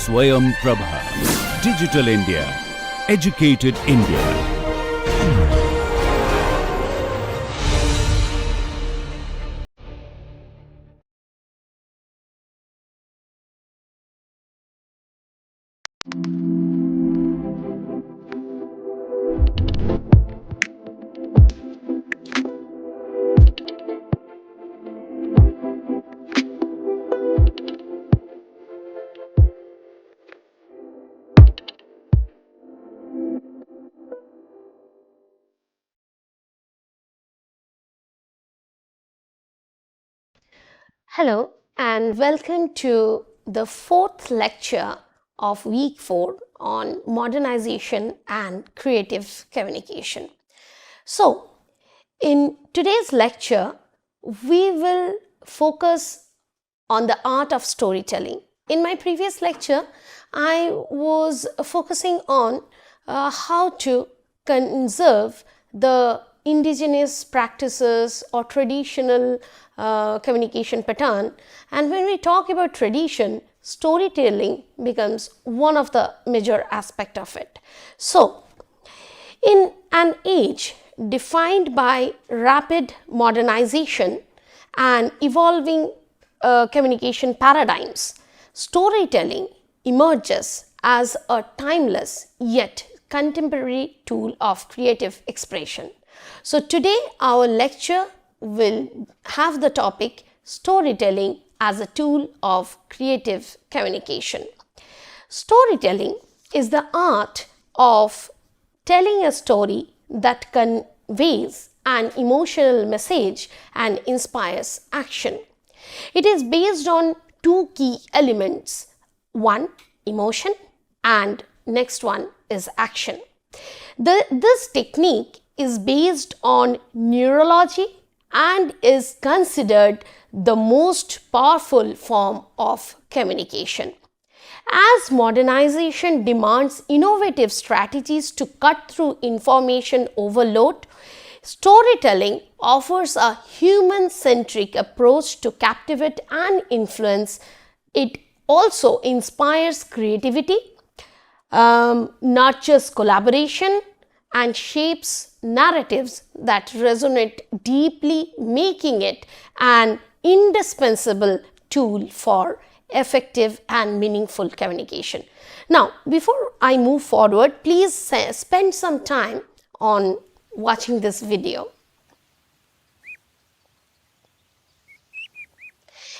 Swayam Prabha. Digital India. Educated India. Hello and welcome to the fourth lecture of week 4 on modernization and creative communication. So, in today's lecture, we will focus on the art of storytelling. In my previous lecture, I was focusing on how to conserve the indigenous practices or traditional communication pattern, and when we talk about tradition, storytelling becomes one of the major aspect of it. So, in an age defined by rapid modernization and evolving communication paradigms, storytelling emerges as a timeless yet contemporary tool of creative expression. So, today our lecture will have the topic storytelling as a tool of creative communication. Storytelling is the art of telling a story that conveys an emotional message and inspires action. It is based on two key elements, one emotion and next one is action. This technique is based on neurology and is considered the most powerful form of communication. As modernization demands innovative strategies to cut through information overload, storytelling offers a human-centric approach to captivate and influence. It also inspires creativity, nurtures collaboration, and shapes narratives that resonate deeply, making it an indispensable tool for effective and meaningful communication. Now, before I move forward, please spend some time on watching this video.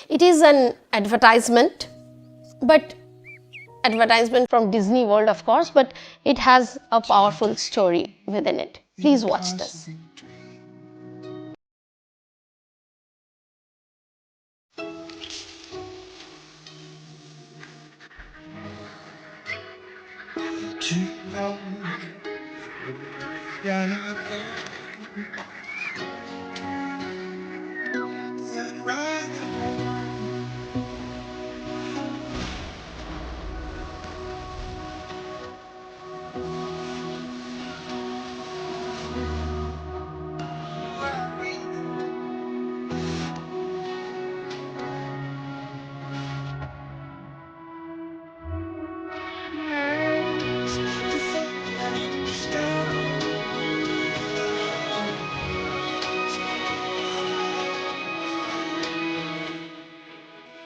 It is an advertisement, but advertisement from Disney World, of course, but it has a powerful story within it. Please watch this.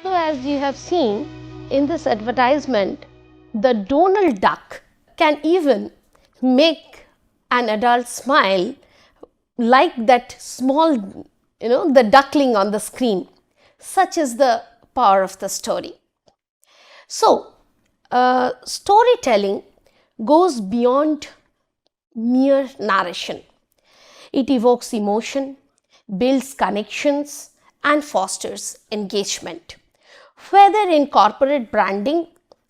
So, as you have seen in this advertisement, the Donald Duck can even make an adult smile like that small, the duckling on the screen. Such is the power of the story. So, storytelling goes beyond mere narration. It evokes emotion, builds connections, and fosters engagement. Whether in corporate branding,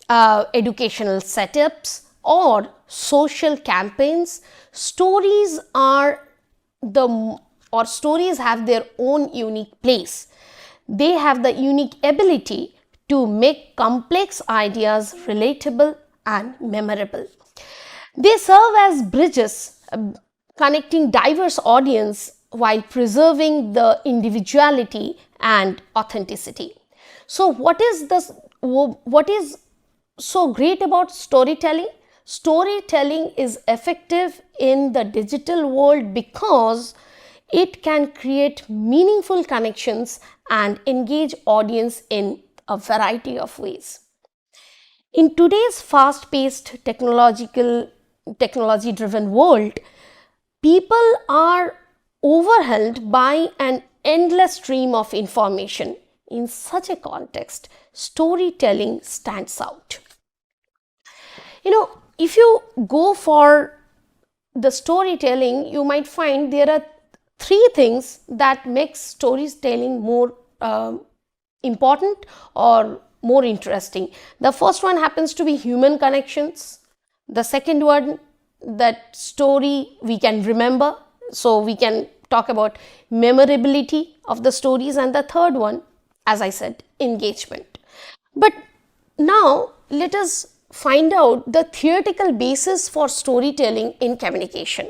educational setups, or social campaigns, stories have their own unique place. They have the unique ability to make complex ideas relatable and memorable. They serve as bridges connecting diverse audience while preserving the individuality and authenticity. So what is so great about storytelling? Storytelling is effective in the digital world because it can create meaningful connections and engage audience in a variety of ways. In today's fast-paced technology-driven world, people are overwhelmed by an endless stream of information. In such a context, storytelling stands out. If you go for the storytelling, you might find there are three things that makes storytelling more important or more interesting. The first one happens to be human connections. The second one, that story we can remember, so we can talk about memorability of the stories. And the third one, as I said, engagement. But now let us find out the theoretical basis for storytelling in communication.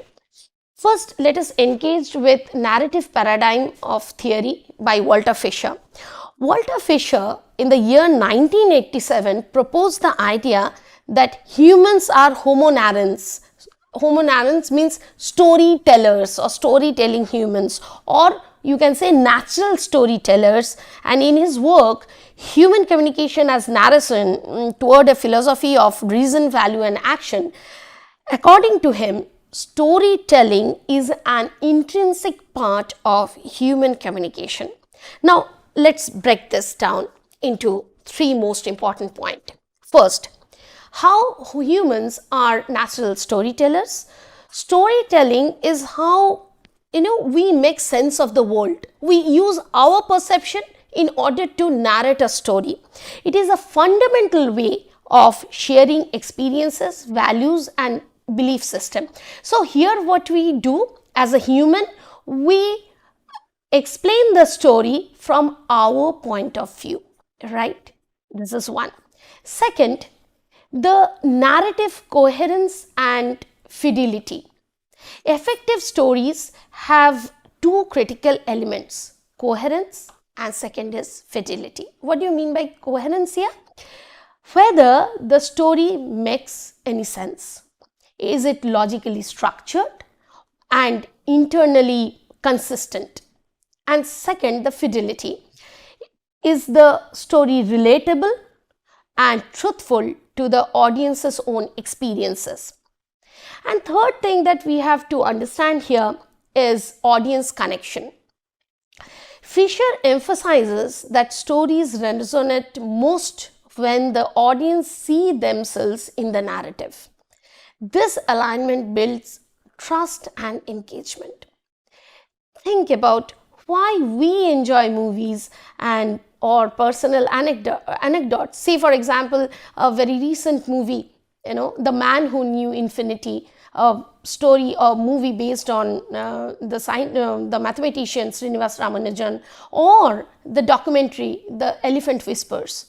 First, let us engage with narrative paradigm of theory by Walter Fisher. Walter Fisher in the year 1987 proposed the idea that humans are homo narrans. Homo narrans means storytellers or storytelling humans, or you can say natural storytellers. And in his work, Human Communication as Narration Toward a Philosophy of Reason, Value and Action, according to him, storytelling is an intrinsic part of human communication. Now, let's break this down into three most important points. First, how humans are natural storytellers. Storytelling is how we make sense of the world. We use our perception in order to narrate a story. It is a fundamental way of sharing experiences, values and belief system. So here what we do as a human, we explain the story from our point of view, right? This is one. Second, the narrative coherence and fidelity. Effective stories have two critical elements, coherence and second is fidelity. What do you mean by coherence here? Whether the story makes any sense. Is it logically structured and internally consistent? And second, the fidelity. Is the story relatable and truthful to the audience's own experiences? And third thing that we have to understand here is audience connection. Fisher emphasizes that stories resonate most when the audience see themselves in the narrative. This alignment builds trust and engagement. Think about why we enjoy movies and or personal anecdotes. Say for example, a very recent movie, The Man Who Knew Infinity, a story or movie based on the mathematician Srinivas Ramanujan, or the documentary The Elephant Whispers.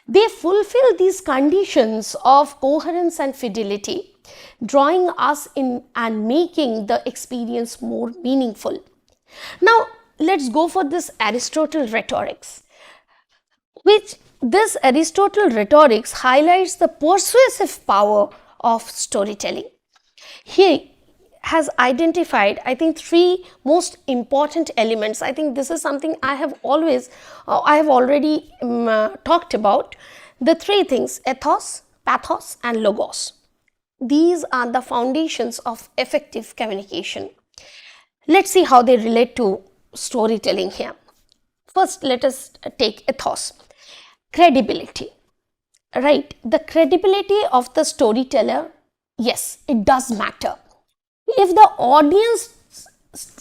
They fulfill these conditions of coherence and fidelity, drawing us in and making the experience more meaningful. Now, let's go for this Aristotle rhetorics, which this Aristotle rhetorics highlights the persuasive power of storytelling. He has identified, I think, three most important elements. I think this is something I have already talked about. The three things: ethos, pathos and logos. These are the foundations of effective communication. Let's see how they relate to storytelling here. First, let us take ethos. Credibility, right? The credibility of the storyteller, yes, it does matter. If the audience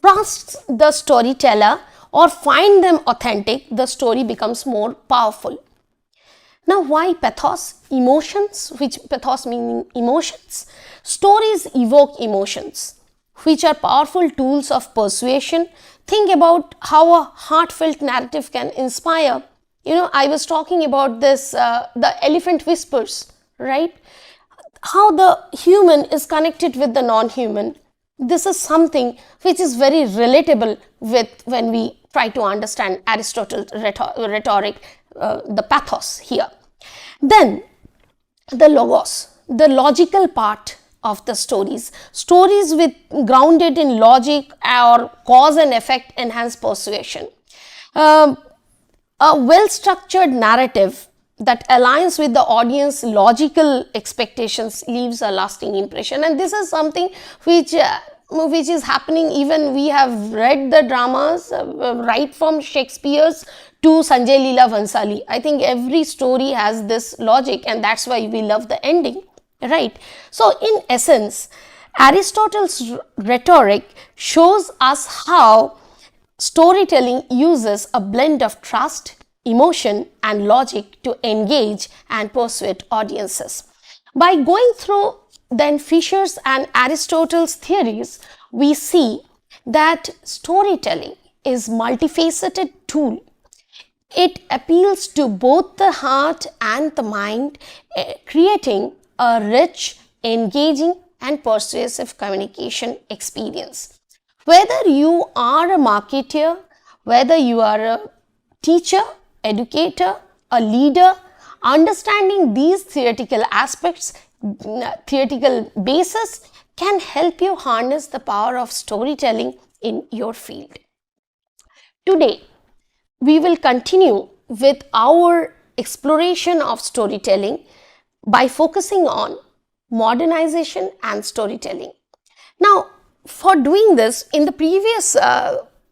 trusts the storyteller or find them authentic, the story becomes more powerful. Now, why pathos? Emotions, which pathos meaning emotions. Stories evoke emotions, which are powerful tools of persuasion. Think about how a heartfelt narrative can inspire. I was talking about this, the Elephant Whispers, right? How the human is connected with the non-human. This is something which is very relatable with when we try to understand Aristotle's rhetoric, the pathos here. Then, the logos, the logical part of the stories. Stories with grounded in logic or cause and effect enhance persuasion. A well-structured narrative that aligns with the audience logical expectations leaves a lasting impression, and this is something which is happening. Even we have read the dramas right from Shakespeare's to Sanjay Leela Bhansali. I think every story has this logic, and that's why we love the ending, right? So in essence, Aristotle's rhetoric shows us how storytelling uses a blend of trust, emotion, and logic to engage and persuade audiences. By going through then Fisher's and Aristotle's theories, we see that storytelling is a multifaceted tool. It appeals to both the heart and the mind, creating a rich, engaging, and persuasive communication experience. Whether you are a marketer, whether you are a teacher, educator, a leader, understanding these theoretical aspects, theoretical basis can help you harness the power of storytelling in your field. Today, we will continue with our exploration of storytelling by focusing on modernization and storytelling. Now, for doing this, in the previous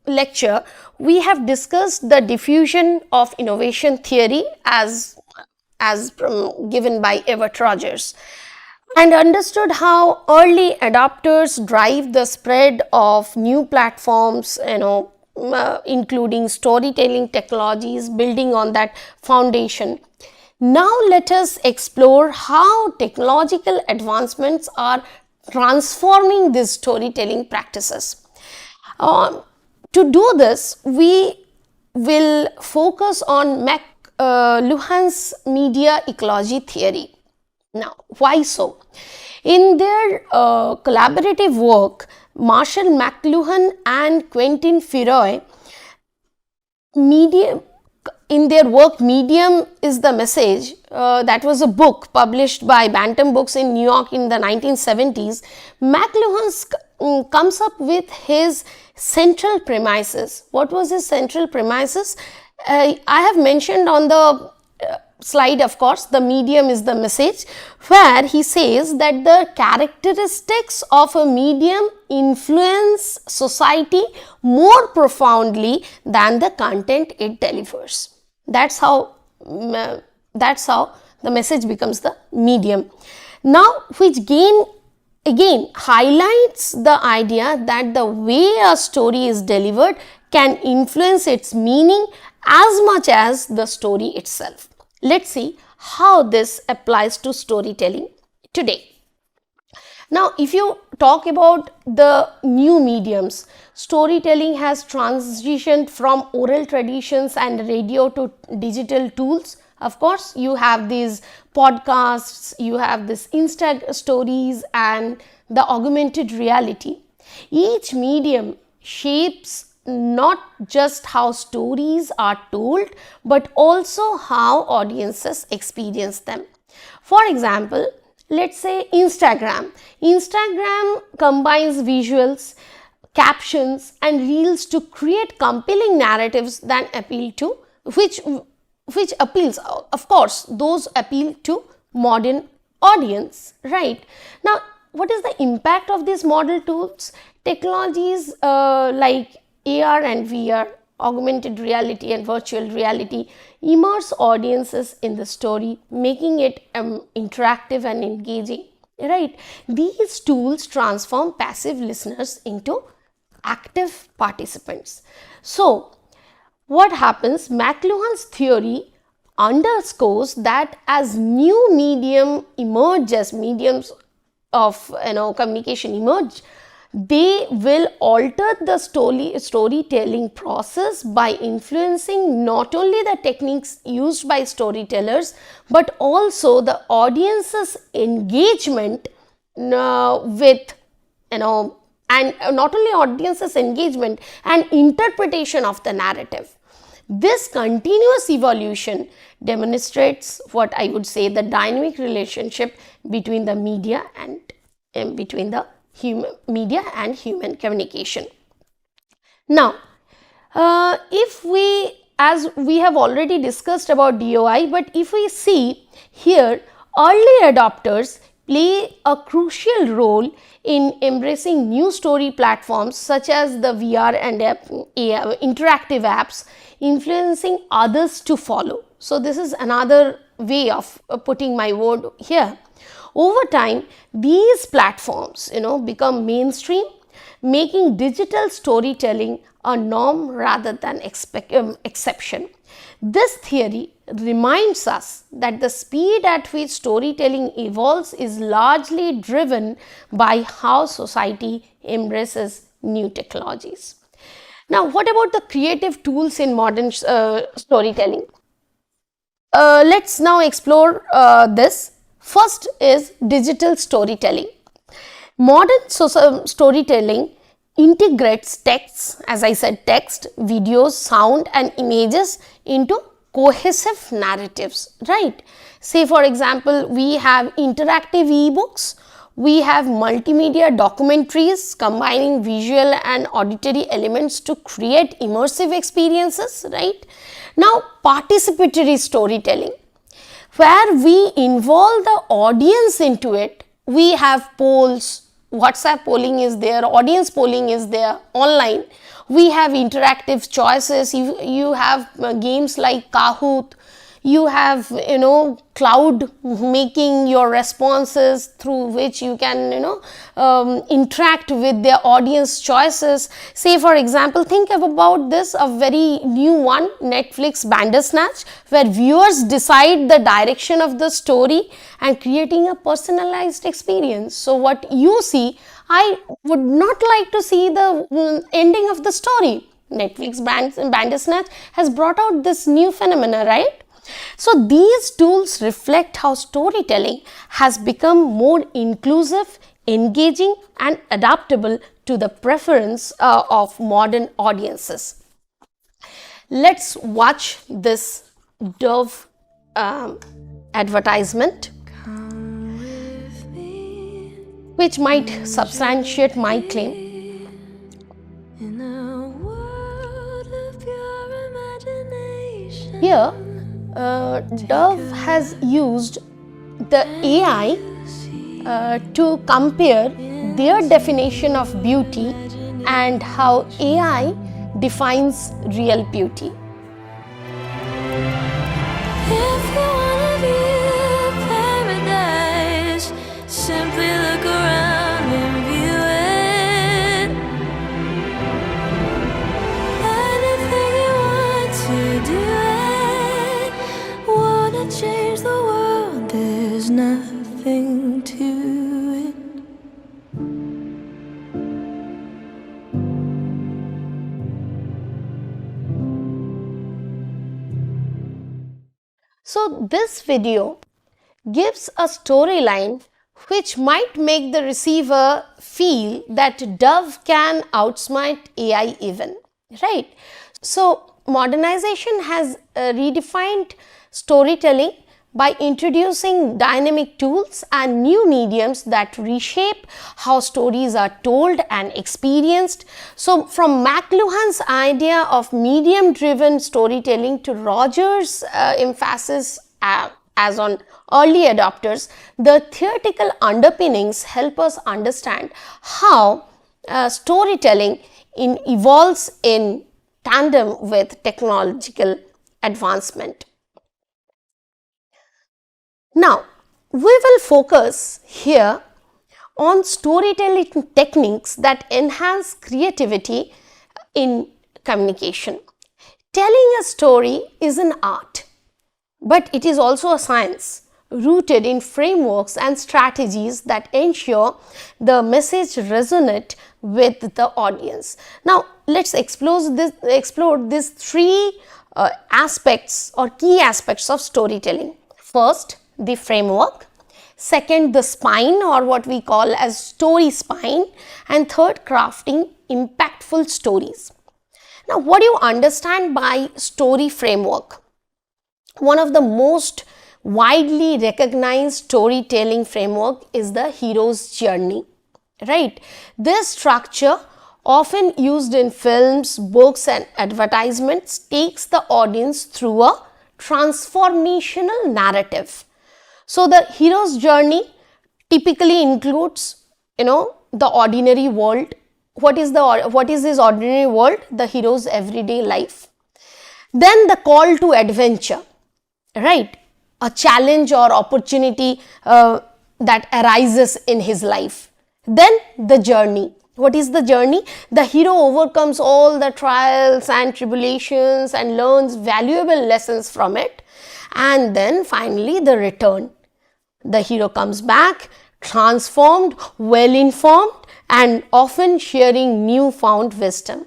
lecture, we have discussed the diffusion of innovation theory as given by Everett Rogers, and understood how early adopters drive the spread of new platforms, including storytelling technologies, building on that foundation. Now let us explore how technological advancements are transforming these storytelling practices. To do this, we will focus on McLuhan's media ecology theory. Now, why so? In their collaborative work, Marshall McLuhan and Quentin Furey, in their work Medium is the Message, that was a book published by Bantam Books in New York in the 1970s, McLuhan comes up with his central premises. What was his central premises? I have mentioned on the slide, of course, the medium is the message, where he says that the characteristics of a medium influence society more profoundly than the content it delivers. That's how the message becomes the medium. Now, which again highlights the idea that the way a story is delivered can influence its meaning as much as the story itself. Let's see how this applies to storytelling today. Now, if you talk about the new mediums, storytelling has transitioned from oral traditions and radio to digital tools. Of course, you have these podcasts, you have this Insta stories and the augmented reality. Each medium shapes not just how stories are told, but also how audiences experience them. For example, let's say Instagram. Instagram combines visuals, captions, and reels to create compelling narratives that appeal to which appeals, of course, those appeal to modern audience, right? Now, what is the impact of these model tools? Technologies like AR and VR, augmented reality and virtual reality immerse audiences in the story, making it interactive and engaging, right? These tools transform passive listeners into active participants. So, what happens? McLuhan's theory underscores that as new medium emerges, mediums of communication emerge, they will alter the storytelling process by influencing not only the techniques used by storytellers, but also the audience's engagement with, and not only audience's engagement and interpretation of the narrative. This continuous evolution demonstrates what I would say the dynamic relationship between the media and human communication. Now, as we have already discussed about DOI, but if we see here, early adopters play a crucial role in embracing new story platforms such as the VR and interactive apps, influencing others to follow. So, this is another way of putting my word here. Over time, these platforms, become mainstream, making digital storytelling a norm rather than exception. This theory reminds us that the speed at which storytelling evolves is largely driven by how society embraces new technologies. Now, what about the creative tools in modern storytelling? Let's now explore this. First is digital storytelling. Modern storytelling integrates texts, as I said, text, videos, sound and images into cohesive narratives, right? Say for example, we have interactive ebooks, we have multimedia documentaries combining visual and auditory elements to create immersive experiences, right? Now, participatory storytelling, where we involve the audience into it. We have polls, WhatsApp polling is there, audience polling is there online. We have interactive choices, you have games like Kahoot, you have cloud making your responses through which you can interact with their audience choices. Say for example, think about this, a very new one, Netflix Bandersnatch, where viewers decide the direction of the story and creating a personalized experience. So what you see, I would not like to see the ending of the story. Netflix Bandersnatch has brought out this new phenomena, right? So these tools reflect how storytelling has become more inclusive, engaging and adaptable to the preference of modern audiences. Let's watch this Dove advertisement, which might substantiate my claim. Here, Dove has used the AI to compare their definition of beauty and how AI defines real beauty. If you wanna be a paradise, simply look around and view it. Anything you want to do it. Wanna change the world, there's nothing to it. So this video gives a storyline which might make the receiver feel that Dove can outsmart AI even, right? So modernization has redefined storytelling by introducing dynamic tools and new mediums that reshape how stories are told and experienced. So from McLuhan's idea of medium-driven storytelling to Rogers' emphasis as on early adopters, the theoretical underpinnings help us understand how storytelling evolves in tandem with technological advancement. Now, we will focus here on storytelling techniques that enhance creativity in communication. Telling a story is an art, but it is also a science rooted in frameworks and strategies that ensure the message resonates with the audience. Now, let's explore these three aspects or key aspects of storytelling. First, the framework. Second, the spine, or what we call as story spine. And third, crafting impactful stories. Now, what do you understand by story framework? One of the most widely recognized storytelling framework is the hero's journey, right? This structure, often used in films, books and advertisements, takes the audience through a transformational narrative. So the hero's journey typically includes, the ordinary world. What is this ordinary world? The hero's everyday life. Then the call to adventure, right? A challenge or opportunity that arises in his life. Then the journey. What is the journey? The hero overcomes all the trials and tribulations and learns valuable lessons from it. And then finally the return. The hero comes back transformed, well informed and often sharing newfound wisdom.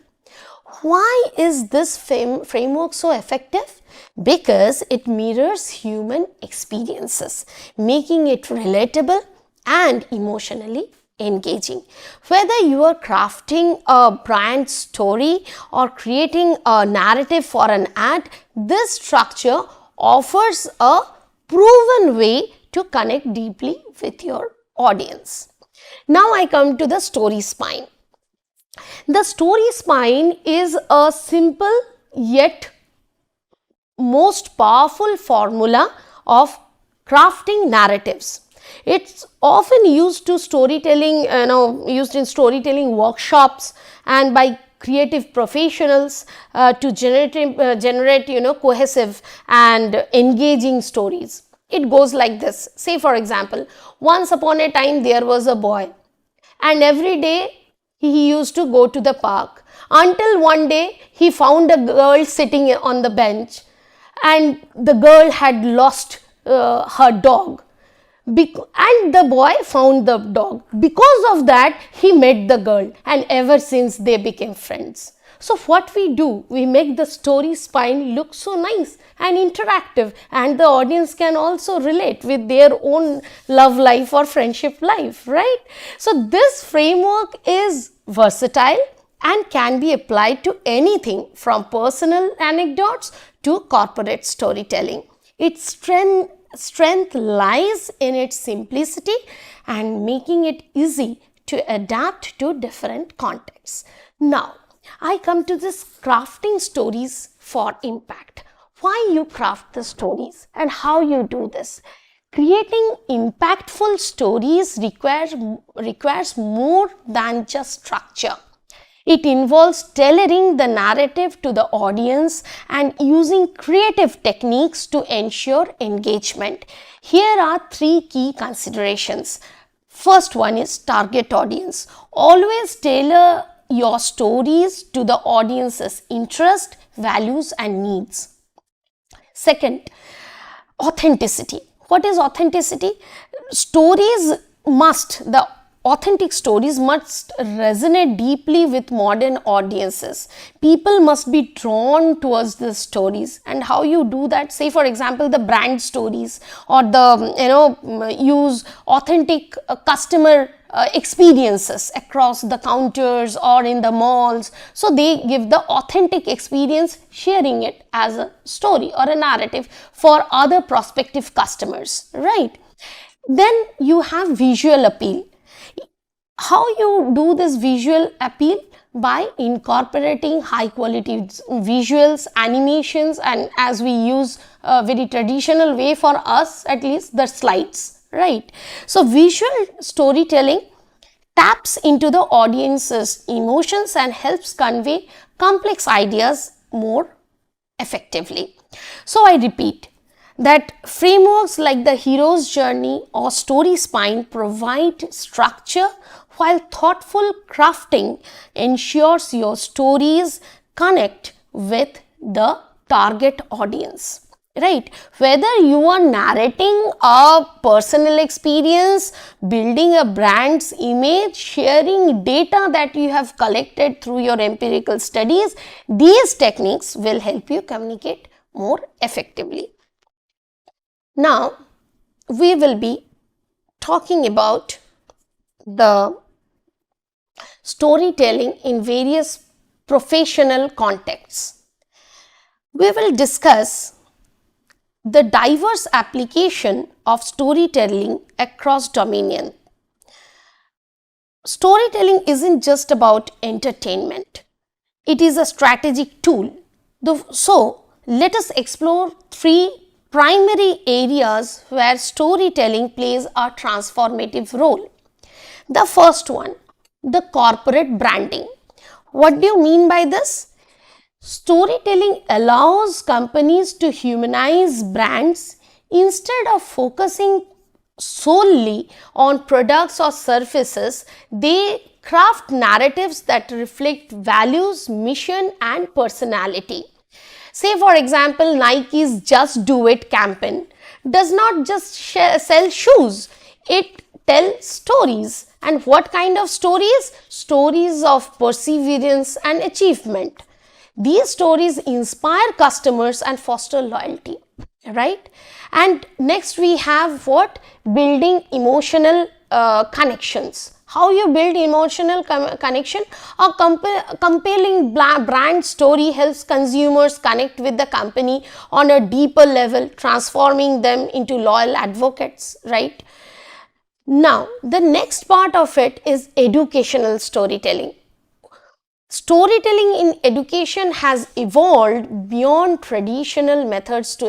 Why is this framework so effective? Because it mirrors human experiences, making it relatable and emotionally engaging. Whether you are crafting a brand story or creating a narrative for an ad, this structure offers a proven way to connect deeply with your audience. Now I come to the story spine. The story spine is a simple yet most powerful formula of crafting narratives. It's often used to storytelling, used in storytelling workshops and by creative professionals to generate cohesive and engaging stories. It goes like this. Say for example, once upon a time there was a boy and every day he used to go to the park until one day he found a girl sitting on the bench and the girl had lost her dog. And the boy found the dog. Because of that, he met the girl and ever since they became friends. So what we do, we make the story spine look so nice and interactive, and the audience can also relate with their own love life or friendship life, right? So this framework is versatile and can be applied to anything from personal anecdotes to corporate storytelling. Its strength lies in its simplicity and making it easy to adapt to different contexts. Now, I come to this crafting stories for impact. Why you craft the stories and how you do this? Creating impactful stories requires more than just structure. It involves tailoring the narrative to the audience and using creative techniques to ensure engagement. Here are 3 key considerations. First one is target audience. Always tailor your stories to the audience's interest, values and needs. Second, authenticity. What is authenticity? The authentic stories must resonate deeply with modern audiences. People must be drawn towards the stories. And how you do that? Say for example, the brand stories or the use authentic customer experiences across the counters or in the malls. So they give the authentic experience, sharing it as a story or a narrative for other prospective customers, right? Then you have visual appeal. How you do this visual appeal? By incorporating high quality visuals, animations, and as we use a very traditional way for us, at least, the slides, right? So visual storytelling taps into the audience's emotions and helps convey complex ideas more effectively. So I repeat that frameworks like the hero's journey or story spine provide structure, while thoughtful crafting ensures your stories connect with the target audience, right? Whether you are narrating a personal experience, building a brand's image, sharing data that you have collected through your empirical studies, these techniques will help you communicate more effectively. Now, we will be talking about the storytelling in various professional contexts. We will discuss the diverse application of storytelling across dominion. Storytelling isn't just about entertainment. It is a strategic tool. So, let us explore 3 primary areas where storytelling plays a transformative role. The first one, the corporate branding. What do you mean by this? Storytelling allows companies to humanize brands instead of focusing solely on products or services. They craft narratives that reflect values, mission, and personality. Say for example, Nike's Just Do It campaign does not just sell shoes, it tells stories. And what kind of stories? Stories of perseverance and achievement. These stories inspire customers and foster loyalty, right? And next we have what? Building emotional connections. How you build emotional connection? A compelling brand story helps consumers connect with the company on a deeper level, transforming them into loyal advocates, right? Now, the next part of it is educational storytelling. Storytelling in education has evolved beyond traditional methods to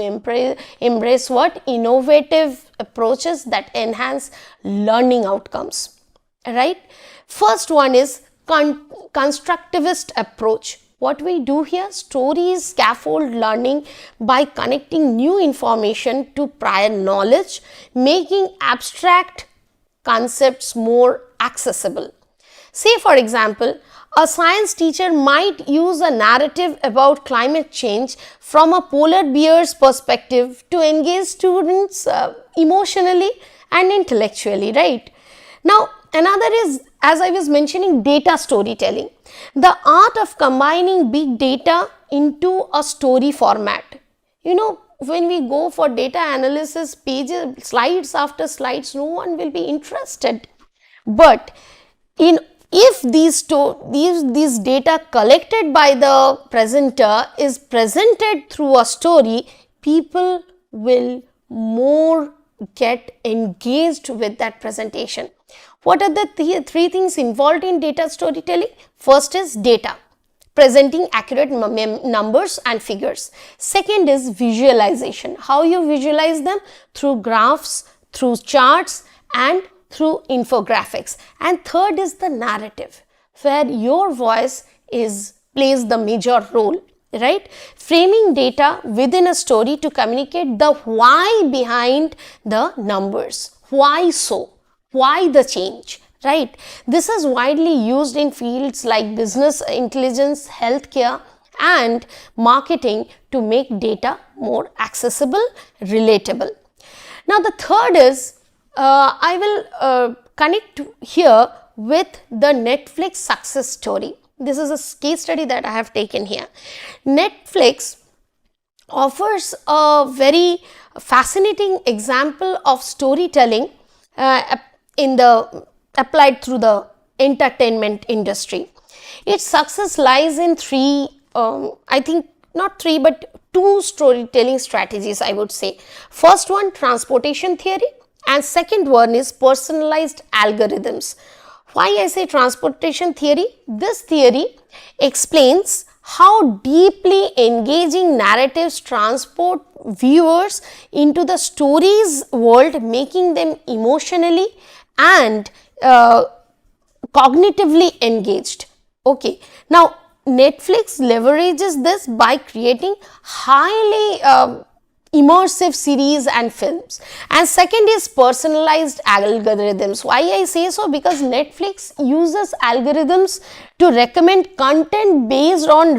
embrace what? Innovative approaches that enhance learning outcomes, right? First one is constructivist approach. What we do here? Stories scaffold learning by connecting new information to prior knowledge, making abstract concepts more accessible. Say for example, a science teacher might use a narrative about climate change from a polar bear's perspective to engage students emotionally and intellectually, right? Now, another is, as I was mentioning, data storytelling. The art of combining big data into a story format. You know, when we go for data analysis, pages, slides after slides, no one will be interested. But if these data collected by the presenter is presented through a story, people will more get engaged with that presentation. What are the 3 things involved in data storytelling? First is data, presenting accurate numbers and figures. Second is visualization. How you visualize them? Through graphs, through charts, and through infographics. And third is the narrative, where your voice plays the major role, right? Framing data within a story to communicate the why behind the numbers. Why so? Why the change? Right? This is widely used in fields like business intelligence, healthcare, and marketing to make data more accessible, relatable. Now, the third is I will connect here with the Netflix success story. This is a case study that I have taken here. Netflix offers a very fascinating example of storytelling applied through the entertainment industry. Its success lies in 3, I think not 3 but 2 storytelling strategies, I would say. First one, transportation theory, and second one is personalized algorithms. Why I say transportation theory? This theory explains how deeply engaging narratives transport viewers into the story's world, making them emotionally and cognitively engaged. Okay, now Netflix leverages this by creating highly immersive series and films. And second is personalized algorithms. Why I say so? Because Netflix uses algorithms to recommend content based on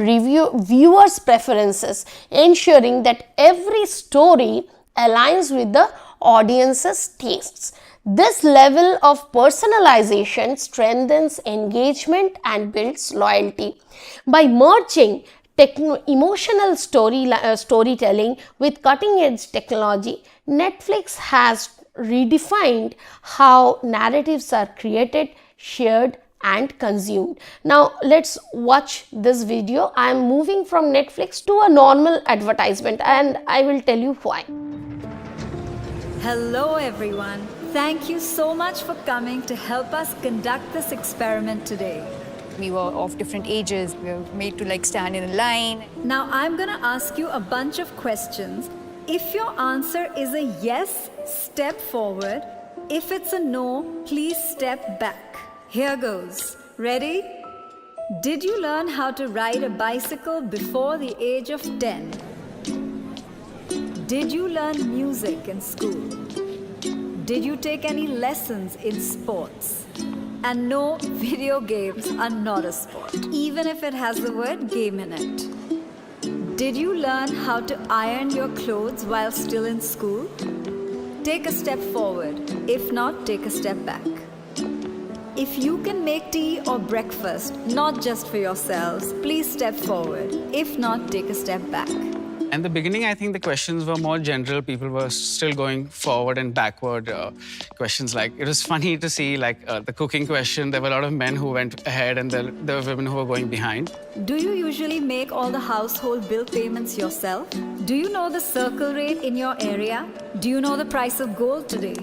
viewers' preferences, ensuring that every story aligns with the audience's tastes. This level of personalization strengthens engagement and builds loyalty. By merging emotional storytelling with cutting-edge technology, Netflix has redefined how narratives are created, shared, and consumed. Now let's watch this video. I am moving from Netflix to a normal advertisement and I will tell you why. Hello everyone. Thank you so much for coming to help us conduct this experiment today. We were of different ages. We were made to like stand in a line. Now I'm gonna ask you a bunch of questions. If your answer is a yes, step forward. If it's a no, please step back. Here goes. Ready? Did you learn how to ride a bicycle before the age of 10? Did you learn music in school? Did you take any lessons in sports? And no, video games are not a sport, even if it has the word game in it. Did you learn how to iron your clothes while still in school? Take a step forward. If not, take a step back. If you can make tea or breakfast, not just for yourselves, please step forward. If not, take a step back. In the beginning, I think the questions were more general. People were still going forward and backward. Questions like, it was funny to see like the cooking question. There were a lot of men who went ahead and there were women who were going behind. Do you usually make all the household bill payments yourself? Do you know the circle rate in your area? Do you know the price of gold today?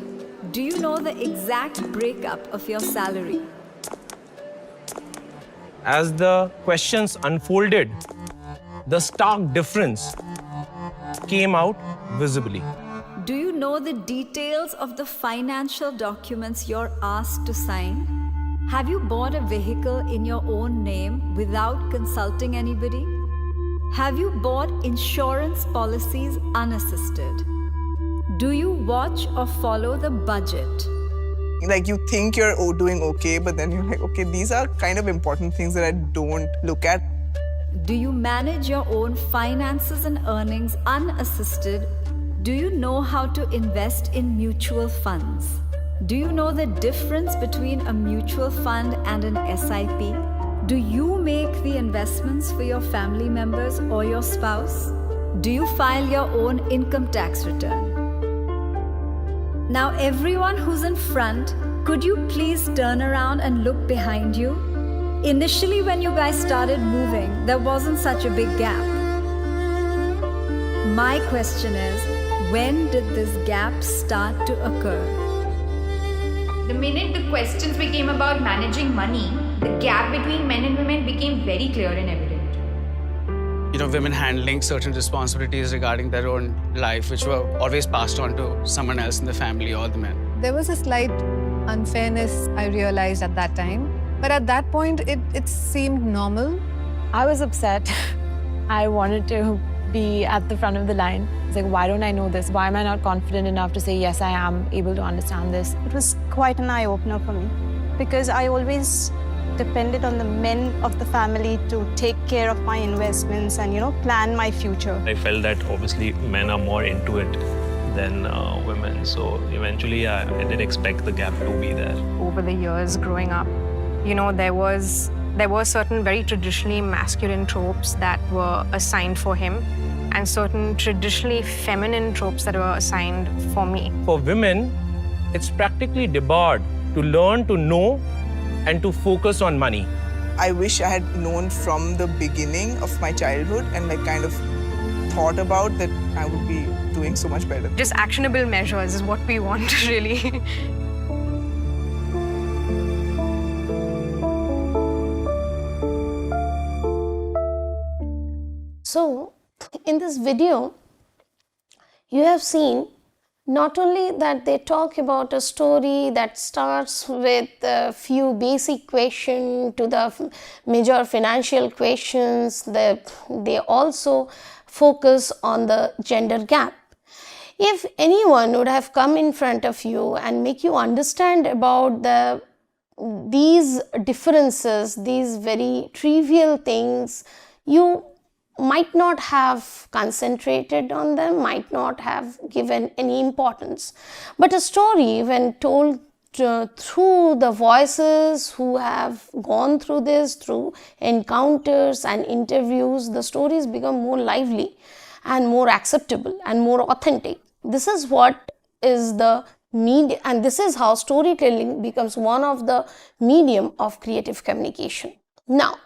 Do you know the exact breakup of your salary? As the questions unfolded, the stark difference came out visibly. Do you know the details of the financial documents you're asked to sign? Have you bought a vehicle in your own name without consulting anybody? Have you bought insurance policies unassisted? Do you watch or follow the budget? Like you think you're doing okay, but then you're like, okay, these are kind of important things that I don't look at. Do you manage your own finances and earnings unassisted? Do you know how to invest in mutual funds? Do you know the difference between a mutual fund and an SIP? Do you make the investments for your family members or your spouse? Do you file your own income tax return? Now everyone who's in front, could you please turn around and look behind you? Initially, when you guys started moving, there wasn't such a big gap. My question is, when did this gap start to occur? The minute the questions became about managing money, the gap between men and women became very clear and evident. You know, women handling certain responsibilities regarding their own life, which were always passed on to someone else in the family or the men. There was a slight unfairness I realized at that time. But at that point, it seemed normal. I was upset. I wanted to be at the front of the line. It's like, why don't I know this? Why am I not confident enough to say, yes, I am able to understand this? It was quite an eye-opener for me because I always depended on the men of the family to take care of my investments and, plan my future. I felt that obviously men are more into it than women. So eventually I did expect the gap to be there. Over the years growing up, there were certain very traditionally masculine tropes that were assigned for him and certain traditionally feminine tropes that were assigned for me. For women, it's practically debarred to learn to know and to focus on money. I wish I had known from the beginning of my childhood and like kind of thought about that I would be doing so much better. Just actionable measures is what we want, really. So, in this video, you have seen not only that they talk about a story that starts with a few basic questions to the major financial questions, they also focus on the gender gap. If anyone would have come in front of you and make you understand about these differences, these very trivial things, you might not have concentrated on them, might not have given any importance. But a story, when told through the voices who have gone through this, through encounters and interviews, the stories become more lively and more acceptable and more authentic. This is what is the and this is how storytelling becomes one of the medium of creative communication. Now,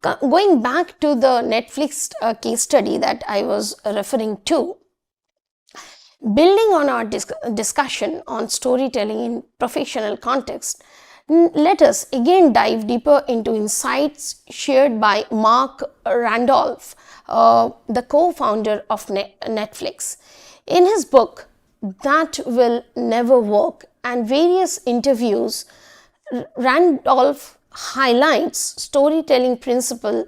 going back to the Netflix case study that I was referring to, building on our discussion on storytelling in professional context, let us again dive deeper into insights shared by Mark Randolph, the co-founder of Netflix. In his book, That Will Never Work, and various interviews, Randolph highlights storytelling principles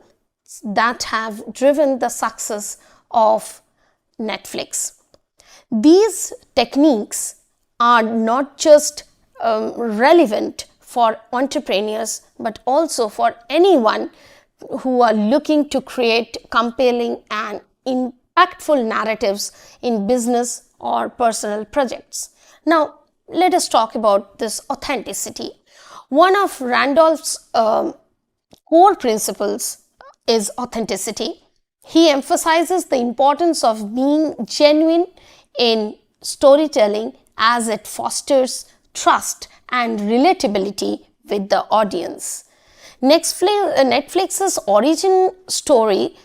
that have driven the success of Netflix. These techniques are not just relevant for entrepreneurs, but also for anyone who are looking to create compelling and impactful narratives in business or personal projects. Now, let us talk about this authenticity. One of Randolph's core principles is authenticity. He emphasizes the importance of being genuine in storytelling as it fosters trust and relatability with the audience. Netflix's origin story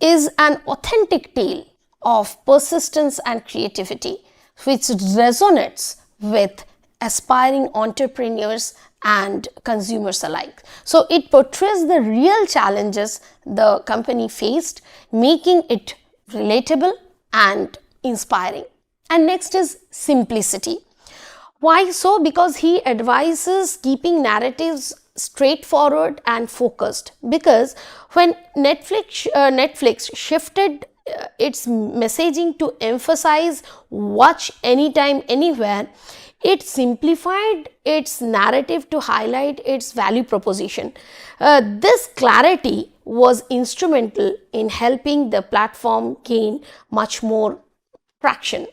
is an authentic tale of persistence and creativity, which resonates with aspiring entrepreneurs and consumers alike. So it portrays the real challenges the company faced, making it relatable and inspiring. And next is simplicity. Why so? Because he advises keeping narratives straightforward and focused. Because when Netflix shifted its messaging to emphasize watch anytime, anywhere, it simplified its narrative to highlight its value proposition. This clarity was instrumental in helping the platform gain much more traction.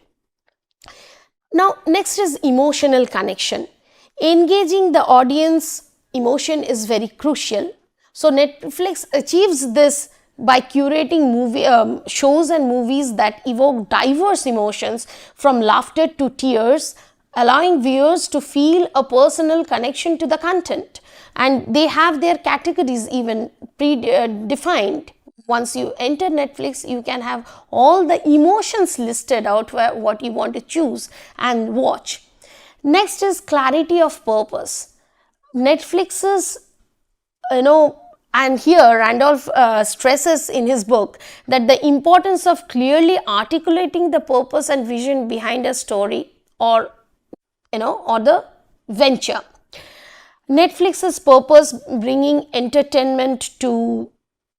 Now, next is emotional connection. Engaging the audience emotion is very crucial. So, Netflix achieves this by curating shows and movies that evoke diverse emotions from laughter to tears, allowing viewers to feel a personal connection to the content. And they have their categories even predefined. Once you enter Netflix, you can have all the emotions listed out where what you want to choose and watch. Next is clarity of purpose. Netflix's, and here Randolph stresses in his book that the importance of clearly articulating the purpose and vision behind a story or the venture. Netflix's purpose, bringing entertainment to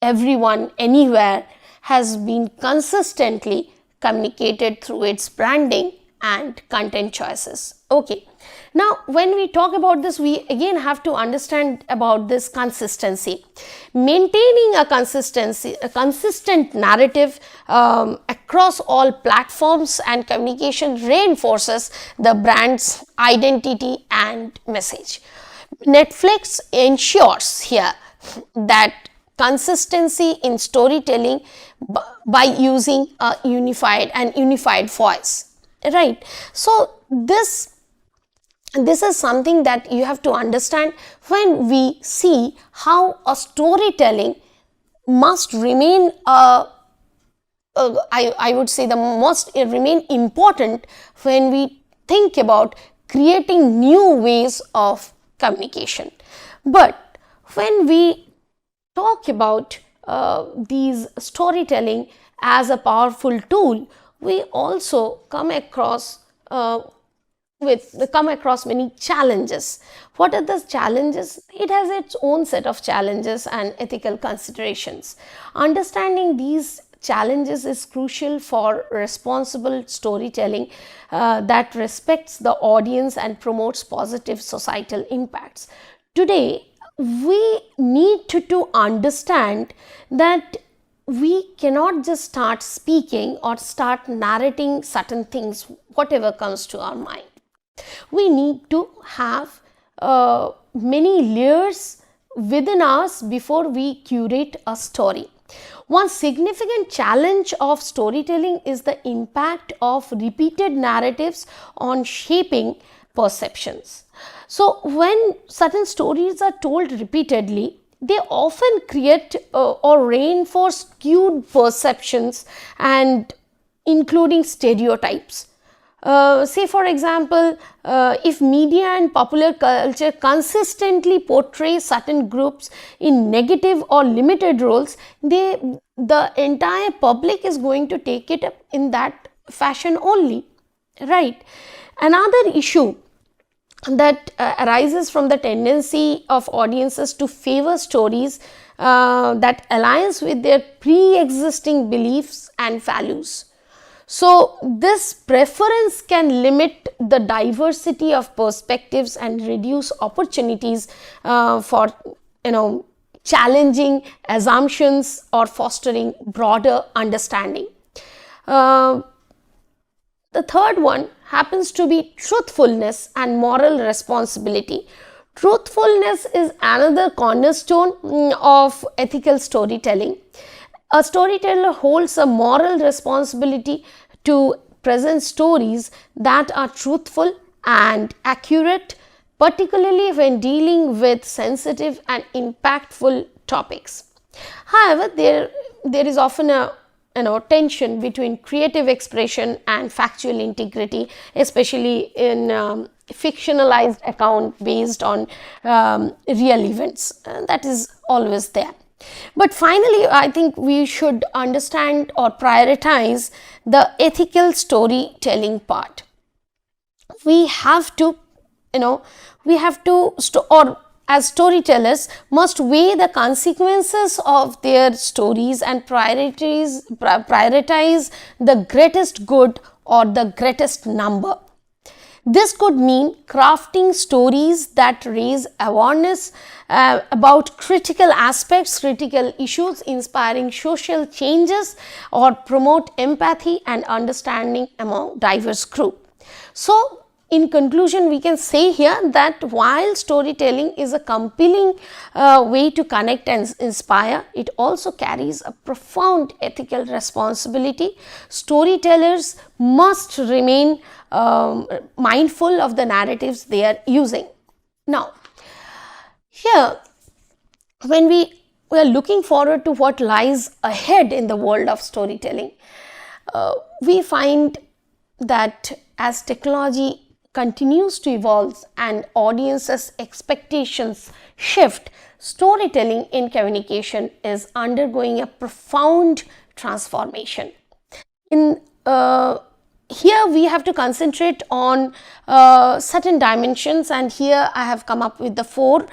everyone, anywhere, has been consistently communicated through its branding and content choices. Okay, now when we talk about this, we again have to understand about this consistency. Maintaining a consistent narrative across all platforms and communication reinforces the brand's identity and message. Netflix ensures here that consistency in storytelling by using a unified voice, right? So this is something that you have to understand when we see how a storytelling must remain I would say the must remain important when we think about creating new ways of communication. But when we talk about these storytelling as a powerful tool, we also come across many challenges. What are the challenges? It has its own set of challenges and ethical considerations. Understanding these challenges is crucial for responsible storytelling that respects the audience and promotes positive societal impacts. Today, we need to understand that we cannot just start speaking or start narrating certain things, whatever comes to our mind. We need to have many layers within us before we curate a story. One significant challenge of storytelling is the impact of repeated narratives on shaping perceptions. So, when certain stories are told repeatedly, they often create or reinforce skewed perceptions and including stereotypes. Say for example, if media and popular culture consistently portray certain groups in negative or limited roles, the entire public is going to take it up in that fashion only, right? Another issue that arises from the tendency of audiences to favor stories that aligns with their pre-existing beliefs and values. So, this preference can limit the diversity of perspectives and reduce opportunities for challenging assumptions or fostering broader understanding. The third one happens to be truthfulness and moral responsibility. Truthfulness is another cornerstone of ethical storytelling. A storyteller holds a moral responsibility to present stories that are truthful and accurate, particularly when dealing with sensitive and impactful topics. However, there is often a tension between creative expression and factual integrity, especially in fictionalized account based on real events. That is always there. But finally, I think we should understand or prioritize the ethical storytelling part. We have to, or as storytellers must weigh the consequences of their stories and prioritize the greatest good or the greatest number. This could mean crafting stories that raise awareness about critical aspects, critical issues, inspiring social changes, or promote empathy and understanding among diverse groups. So, in conclusion, we can say here that while storytelling is a compelling way to connect and inspire, it also carries a profound ethical responsibility. Storytellers must remain mindful of the narratives they are using. Now, here, when we are looking forward to what lies ahead in the world of storytelling, we find that as technology continues to evolve and audiences' expectations shift, storytelling in communication is undergoing a profound transformation. Here we have to concentrate on certain dimensions, and here I have come up with the four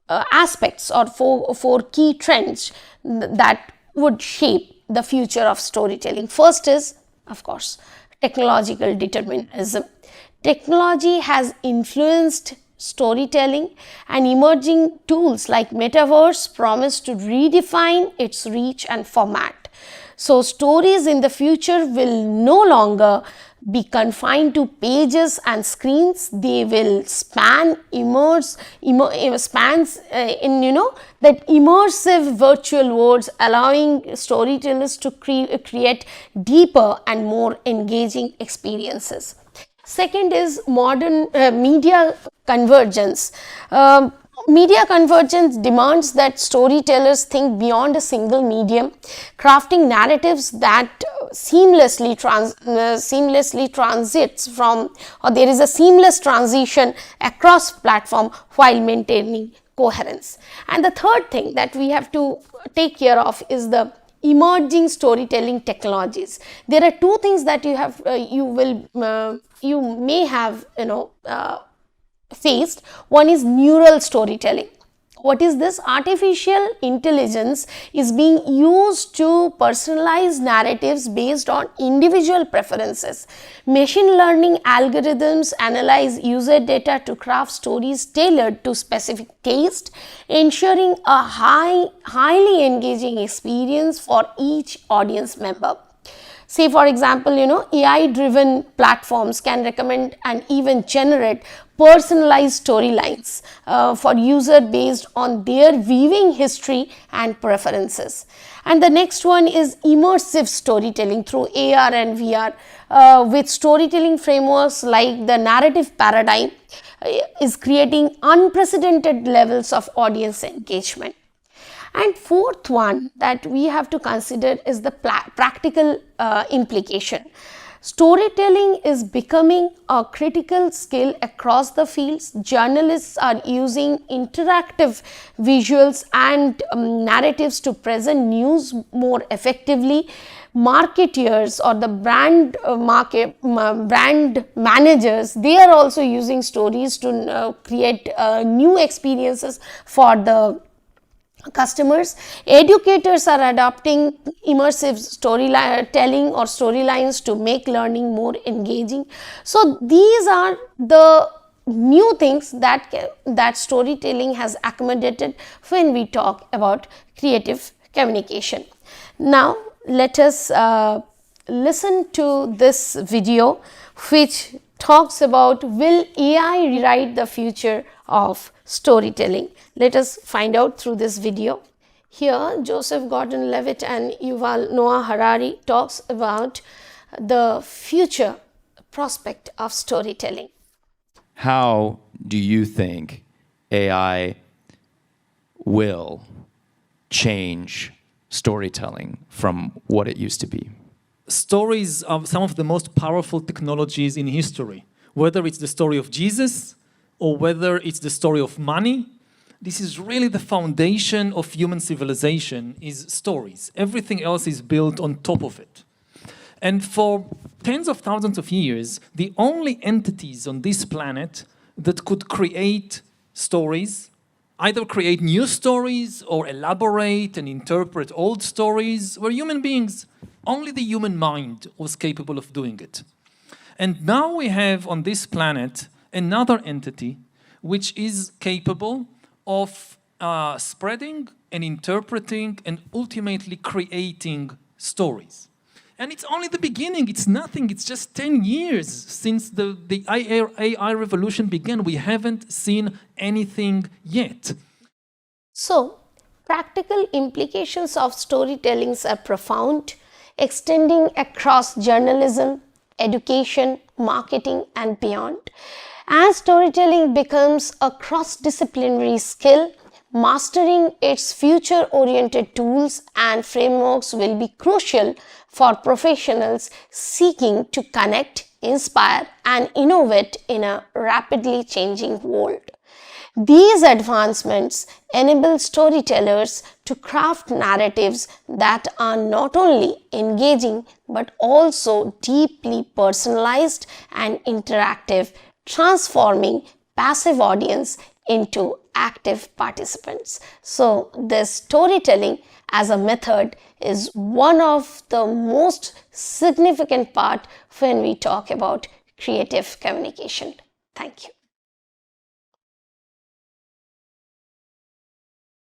aspects or four key trends that would shape the future of storytelling. First is, of course, technological determinism. Technology has influenced storytelling, and emerging tools like metaverse promise to redefine its reach and format. So, stories in the future will no longer be confined to pages and screens. They will spans in that immersive virtual worlds, allowing storytellers to create deeper and more engaging experiences. Second is modern media convergence. Media convergence demands that storytellers think beyond a single medium, crafting narratives that seamlessly transits from, or there is a seamless transition across platform while maintaining coherence. And the third thing that we have to take care of is the emerging storytelling technologies. There are two things that you may have faced. One is neural storytelling. What is this? Artificial intelligence is being used to personalize narratives based on individual preferences. Machine learning algorithms analyze user data to craft stories tailored to specific taste, ensuring a highly engaging experience for each audience member. Say for example, AI driven platforms can recommend and even generate personalized storylines for user based on their viewing history and preferences. And the next one is immersive storytelling through AR and VR with storytelling frameworks like the narrative paradigm is creating unprecedented levels of audience engagement. And fourth one that we have to consider is the practical implication. Storytelling is becoming a critical skill across the fields. Journalists are using interactive visuals and narratives to present news more effectively. Marketeers or the brand managers, they are also using stories to create new experiences for the customers. Educators are adopting immersive storytelling or storylines to make learning more engaging. So these are the new things that storytelling has accommodated when we talk about creative communication. Now let us listen to this video which talks about, will AI rewrite the future of storytelling? Let us find out through this video. Here Joseph Gordon-Levitt and Yuval Noah Harari talks about the future prospect of storytelling. How do you think AI will change storytelling from what it used to be? Stories are some of the most powerful technologies in history, whether it's the story of Jesus or whether it's the story of money. This is really the foundation of human civilization, is stories. Everything else is built on top of it. And for tens of thousands of years, the only entities on this planet that could create stories, either create new stories or elaborate and interpret old stories, were human beings. Only the human mind was capable of doing it. And now we have on this planet another entity which is capable of spreading and interpreting and ultimately creating stories. And it's only the beginning, it's nothing, it's just 10 years since the AI revolution began. We haven't seen anything yet. So, practical implications of storytelling are profound, extending across journalism, education, marketing and beyond. As storytelling becomes a cross-disciplinary skill, mastering its future-oriented tools and frameworks will be crucial for professionals seeking to connect, inspire and innovate in a rapidly changing world. These advancements enable storytellers to craft narratives that are not only engaging but also deeply personalized and interactive, transforming passive audience into active participants. So this storytelling as a method is one of the most significant part when we talk about creative communication. Thank you.